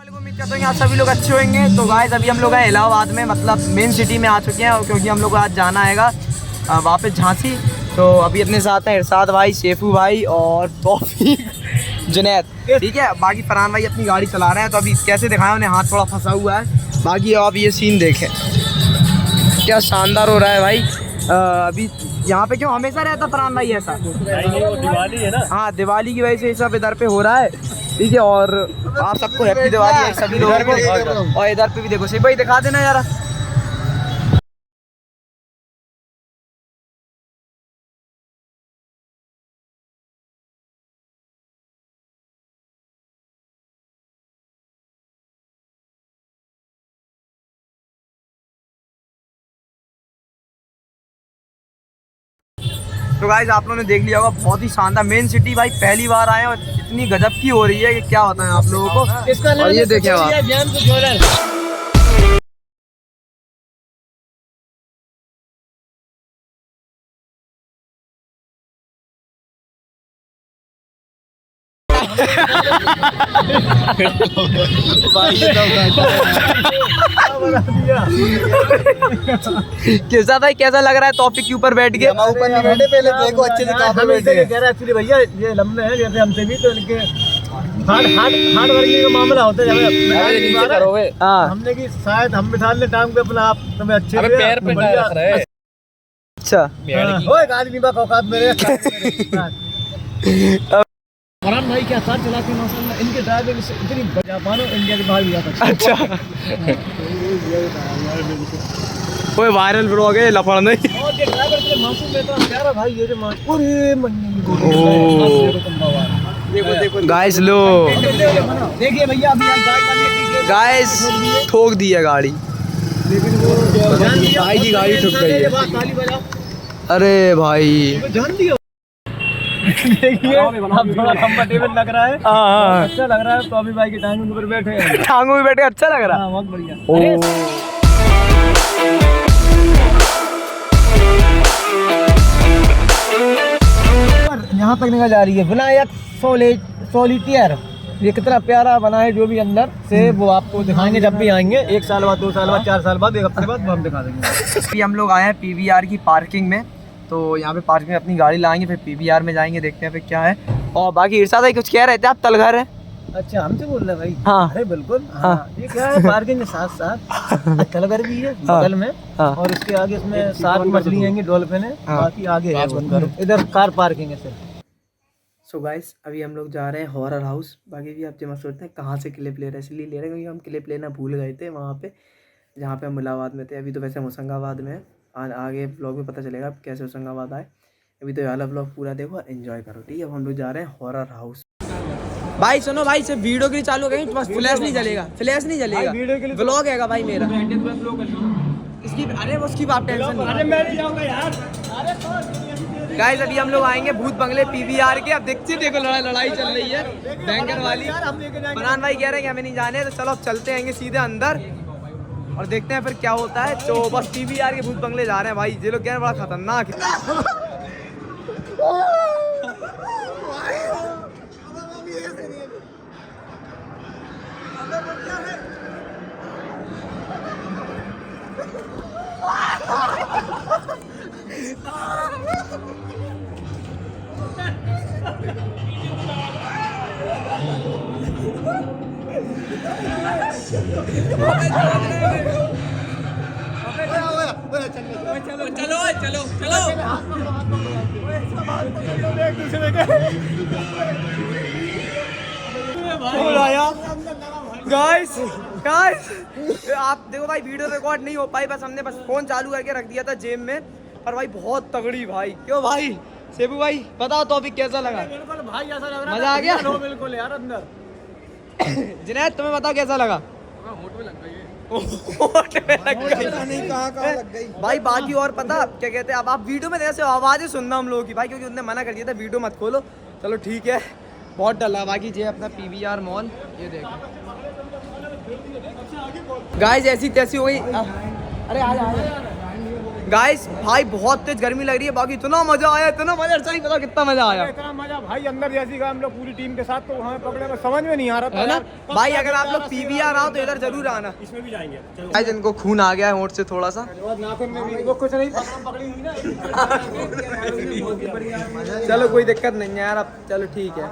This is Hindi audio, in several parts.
उम्मीद करता हूँ आप सभी लोग अच्छे होंगे। तो गाइस अभी हम लोग हैं इलाहाबाद में, मतलब मेन सिटी में आ चुके हैं, क्योंकि हम लोग को आज जाना है वापस झांसी। तो अभी अपने साथ हैं इरशाद भाई, शेफू भाई और तौफीक, जुनैद, ठीक है। बाकी फरहान भाई अपनी गाड़ी चला रहे हैं। तो अभी कैसे दिखाएं, उन्हें हाथ थोड़ा फंसा हुआ है। बाकी आप ये सीन देखें, क्या शानदार हो रहा है भाई। अभी यहाँ पे क्यों हमेशा रहता फरहान भाई ऐसा? दिवाली है ना। हाँ, दिवाली की वजह से सब इधर पे हो रहा है, ठीक है। और आप सबको हैप्पी दिवाली है सभी लोगों को। और इधर पे भी देखो, सिर्फ भाई दिखा देना यार। तो गाइस आप लोगों ने देख लिया होगा, बहुत ही शानदार मेन सिटी भाई, पहली बार आए और इतनी गजब की हो रही है कि क्या बताएं आप लोगों को। और ये देखें आप, कैसा भाई, कैसा लग रहा है टॉपिक के ऊपर बैठ के? ऊपर नहीं बैठे, पहले देखो अच्छे से कहां पे बैठे हैं। कह रहा एक्चुअली भैया ये लंबे हैं जैसे हमसे भी, तो इनके हार्ड वर्किंग का मामला होता है। हाँ, हमने की शायद हम बिठा ले टाइम पे अपना, आप तुम्हें अच्छे से पैर पे रख रहे हैं। अच्छा ओए गाड़ी नहीं बा औकात मेरे। फरहान भाई क्या साथ चलाते हैं माशाल्लाह, इनके ड्राइविंग से इतनी जापानो इंडिया के बाहर भी जा सकते हैं। अच्छा, कोई वायरल ब्लॉग है, लफड़ नहीं। और ये ड्राइवर इतने मासूम है, तो प्यारा भाई ये जो पूरे देखो गाइस, लो देखिए भैया अभी गाइस ठोक दी है गाड़ी, भाई की गाड़ी ठुक गई है। ताली बजाओ। अरे भाई जान दिया। देखिए अब थोड़ा कंफर्टेबल लग रहा है। हाँ, अच्छा लग रहा है। तो अभी भाई के टांगों पर बैठे हैं। टांगों में बैठे अच्छा लग रहा है। हाँ बहुत बढ़िया। यहाँ तक निकल जा रही है विनायक सोलिटियर। ये कितना प्यारा बना है, जो भी अंदर से वो आपको दिखाएंगे जब भी आएंगे, 1 साल बाद, 2 साल बाद, 4 साल बाद, 1 हफ्ते बाद वो हम दिखा देंगे। अभी हम लोग आए हैं पीवीआर की पार्किंग में। तो यहाँ पे पार्किंग में अपनी गाड़ी लाएंगे, फिर पीवीआर में जाएंगे, देखते हैं फिर क्या है। और बाकी इरशाद भाई कुछ कह रहे थे आप, तलघर है? अच्छा हमसे बोल रहे भाई? हाँ। अरे बिल्कुल। हाँ। ये क्या है, पार्किंग के साथ साथ तलघर भी है बगल में। हाँ। और इसके आगे इसमें 7 मछली आएंगी, डॉल्फिन है। हाँ। बाकी आगे है इधर कार पार्किंग है सिर्फ। सो गाइस अभी हम लोग जा रहे हैं हॉरर हाउस। बाकी भी आप जब सोचते हैं कहाँ से क्लिप ले रहे हैं, इसलिए ले रहे हैं क्योंकि हम क्लिप लेना भूल गए थे वहाँ पे, जहाँ पे हम इलाहाबाद में थे। अभी तो वैसे हम होशंगाबाद में हैं। आगे ब्लॉग में पता चलेगा कैसे होशंगाबाद आए। अभी तो वाला ब्लॉग पूरा देखो और एंजॉय करो, ठीक है। अब हम लोग जा रहे हैं हॉरर हाउस। भाई सुनो भाई, सिर्फ वीडियो के लिए चालू करेंगे, बस फ्लैश नहीं चलेगा, फ्लैश नहीं चलेगा, ब्लॉग है भाई मेरा इसकी। अरे उसकी बात टेंशन नहीं। अरे मैं नहीं जाऊंगा यार। गाइस अभी हम लोग आएंगे भूत बंगले पीवीआर के। अब देखो लड़ाई चल रही है बैंकर वाली। फरहान भाई कह रहे हैं कि हमें नहीं जाने, तो चलो अब चलते हैं सीधे अंदर और देखते हैं फिर क्या होता है। तो बस पीवीआर के भूत बंगले जा रहे हैं भाई। ये लोग कह रहे हैं बड़ा खतरनाक है। चलो गाइस आप देखो भाई, वीडियो रिकॉर्ड नहीं हो पाई, बस हमने फोन चालू करके रख दिया था जेब में। पर भाई बहुत तगड़ी भाई। क्यों भाई सेबू भाई बताओ तो अभी कैसा लगा? बिल्कुल भाई ऐसा लग रहा है, मजा आ गया? बिल्कुल यार अंदर। जुनैद तुम्हें बताओ कैसा लगा? होट में लग गई है। नहीं कहाँ लग गई भाई। बाकी और पता क्या कहते हैं, अब आप वीडियो में जैसे आवाज़ें सुनना हम लोगों की भाई, क्योंकि उन्होंने मना कर दिया था वीडियो मत खोलो। चलो ठीक है, बहुत डर लगा। बाकी ये अपना पीवीआर मॉल, ये देखो गाइस ऐसी तैसी हो गई। अरे आ गाइस भाई बहुत तेज गर्मी लग रही है, बाकी इतना मजा आया, इतना मजा, सही पता कितना मजा आया। इतना मजा भाई अंदर जैसी का हम लोग पूरी टीम के साथ, तो हमें पकड़े में समझ में नहीं आ रहा था है ना यार। भाई। अगर आप लोग पीवीआर आओ तो इधर जरूर आना। इसमें भी जाएंगे। गाइस इनको खून आ गया है होंठ से थोड़ा सा। नाखून में भी वो कुछ नहीं, पकड़ी हुई ना। चलो कोई दिक्कत नहीं है यार, अब चलो ठीक है।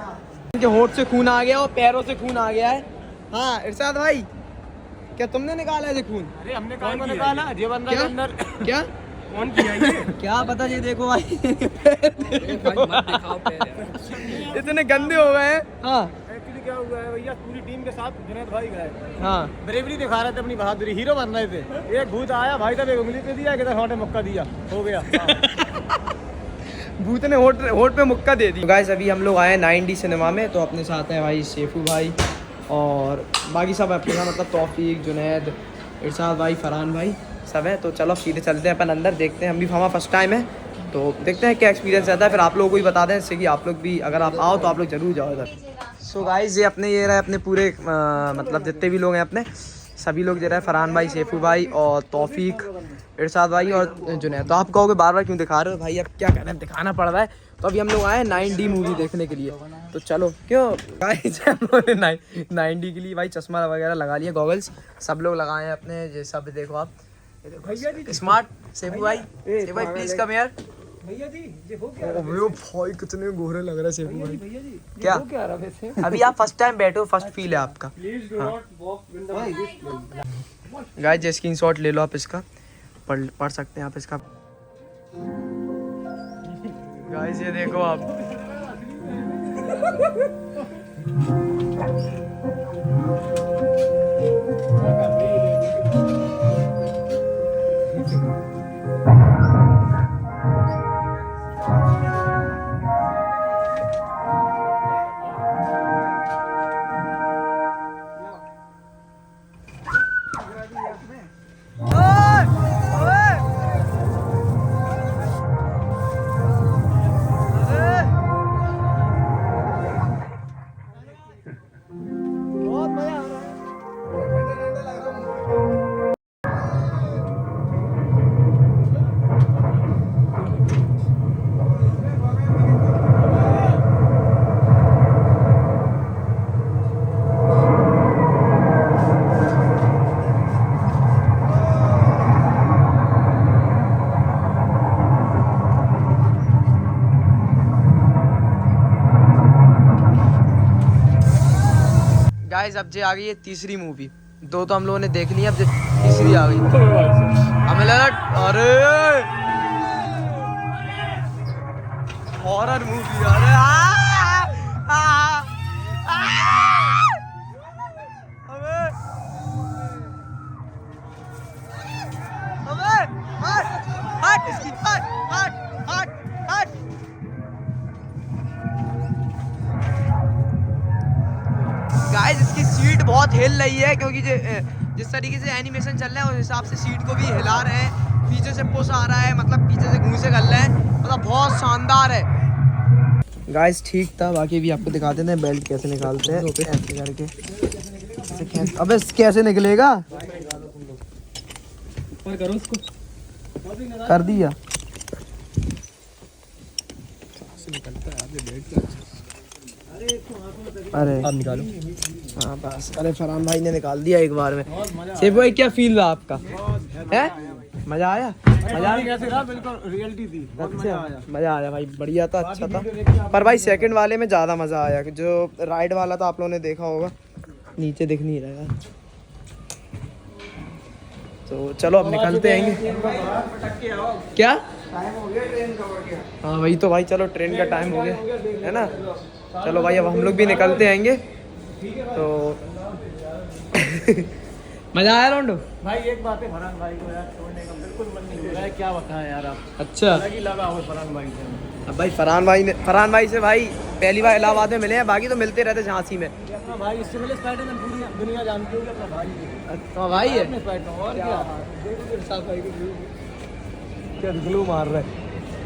इनके होंठ से खून आ गया और पैरों से खून आ गया है। हाँ इरशाद भाई, क्या तुमने निकाला है खून? अरे हमने कौन निकाला? ये बंदा के अंदर क्या कौन किया ये? क्या पता, ये देखो भाई इतने गंदे हो गए हैं। हाँ एक्चुअली क्या हुआ है भैया, पूरी टीम के साथ जुनैद भाई गए। हाँ ब्रेवरी दिखा रहे थे, अपनी बहादुरी, हीरो बन रहे थे। एक भूत आया भाई साहब, एक उंगली पे दिया, किधर होंठ मुक्का दिया, हो गया। भूत ने होंठ पे मुक्का दे दी। गाइस अभी हम लोग आए 9D सिनेमा में, तो अपने साथ हैं भाई शेफू भाई और बाकी सब अपने साथ, मतलब तौफीक, जुनैद, इरशाद भाई, फरहान भाई सब है। तो चलो सीधे चलते हैं अपन अंदर, देखते हैं। हम भी हमारा फर्स्ट टाइम है तो देखते हैं क्या एक्सपीरियंस रहता है, फिर आप लोगों को भी बता दें, इससे कि आप लोग भी अगर आप आओ तो आप लोग जरूर जाओ इधर। सो गाइस ये रहे अपने पूरे मतलब जितने भी लोग हैं अपने, सभी लोग जो रहे, फरहान भाई, शेफू भाई और तौफीक, इरशाद भाई और जुनैद। तो आप कहोगे बार बार क्यों दिखा रहे हो भाई, अब क्या करें, दिखाना पड़ रहा है। तो अभी हम लोग आए 9D मूवी देखने के लिए, तो चलो। क्यों गाइस हम लोगों ने 9D के लिए भाई चश्मा वगैरह लगा लिया, गॉगल्स सब लोग लगाए हैं अपने, ये सब देखो आप, स्मार्ट शेफू भाई, शेफू भाई प्लीज कम हियर। भैया जी ये हो क्या? ओए भाई कितने गोरे लग रहे हैं शेफू भाई। भैया जी क्या हो क्या रहा वैसे? अभी आप फर्स्ट टाइम बैठे हो, फर्स्ट फील है आपका। Please do not walk in the guys ये स्क्रीनशॉट ले लो आप इसका, पढ़ सकते हैं आप इसका। गाइस ये देखो आप, गाइस अब जे आ गई है तीसरी मूवी, दो तो हम लोगों ने देख ली है, अब जे तीसरी आ गई। हमें लगा अरे हॉरर मूवी, अरे हट इसकी, हट हट हट हट। गाइस इसकी सीट बहुत हिल रही है, क्योंकि जिस तरीके से एनिमेशन चल रहा है उस हिसाब से सीट को भी हिला रहे हैं, पीछे से पुश आ रहा है, मतलब पीछे से घूंसे कर रहे हैं, मतलब बहुत शानदार है। गाइस ठीक था, बाकी भी आपको दिखा देते हैं बेल्ट कैसे निकालते हैं, ऐसे करके। अबे कैसे निकलेगा, करो उसको, कर दिया। अरे अब निकालो। हाँ बस, अरे फरहान भाई ने निकाल दिया एक बार में। शेफ भाई क्या फील रहा आपका, है मजा आया? मजा आया, कैसे रहा? बिल्कुल रियलिटी थी, बहुत मजा आया। मजा आया भाई, बढ़िया था, अच्छा था। पर भाई सेकंड वाले में ज़्यादा मज़ा आया, जो राइड वाला था आप लोगों ने देखा होगा, नीचे दिख नहीं रहा है। तो चलो अब निकलते हैं। क्या टाइम हो गया ट्रेन का? हाँ वही तो भाई, चलो ट्रेन का टाइम हो गया है ना। चलो भाई अब हम लोग भी निकलते आएंगे तो मजा आया रोंडो भाई। एक बात है, फरहान भाई को यार छोड़ने का बिल्कुल मन नहीं हो रहा है, क्या बताएं यार आप। अच्छा अलग ही लगा हो फरहान भाई से। अब भाई फरहान भाई से भाई पहली बार इलाहाबाद में मिले हैं, बाकी तो मिलते रहते झांसी में। अपना भाई, इससे पहले स्पाइडरमैन पूरी दुनिया जानती होगी, अपना भाई है। अच्छा भाई है, अपने स्पाइडरमैन, और क्या साफ भाई को क्या ग्लू मार रहा है।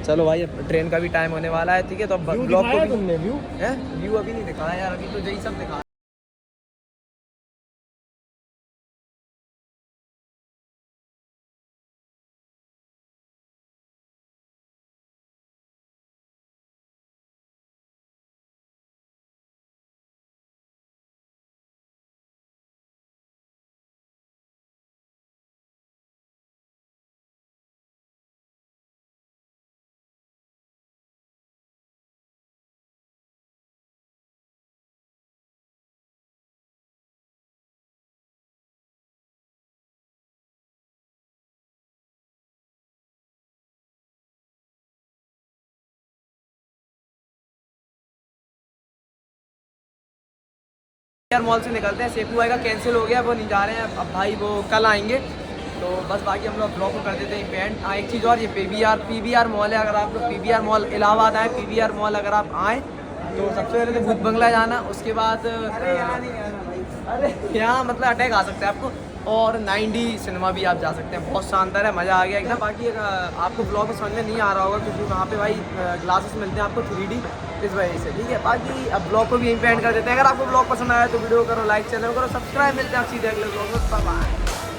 चलो भाई अब ट्रेन का भी टाइम होने वाला है, ठीक है। तो अब व्यू ब्लॉग दिखाया को तुमने? व्यू है, व्यू अभी नहीं दिखाया यार, अभी तो यही सब दिखा यार मॉल से निकलते हैं, सेपू भाई का कैंसिल हो गया, वो नहीं जा रहे हैं अब भाई, वो कल आएंगे। तो बस बाकी हम लोग ब्लॉग को कर देते हैं पेंट। हाँ एक चीज़ और, ये पीवीआर मॉल है, अगर आप लोग पीवीआर मॉल इलाहाबाद आए, पीवीआर मॉल अगर आप आएँ तो सबसे पहले तो भूत बंगला जाना, उसके बाद अरे यहाँ मतलब अटैक आ सकता है आपको, और 9D सिनेमा भी आप जा सकते हैं, बहुत शानदार है, मज़ा आ गया एकदम। बाकी आपको ब्लॉग में समझ में नहीं आ रहा होगा क्योंकि वहाँ पे भाई ग्लासेस मिलते हैं आपको 3D, इस वजह से, ठीक है। बाकी अब ब्लॉग को भी यहीं पे एंड कर देते हैं। अगर आपको ब्लॉग पसंद आया तो वीडियो करो लाइक, चैनल करो सब्सक्राइब। मिलते हैं आप सीधे अगले ब्लॉग में, बाय बाय।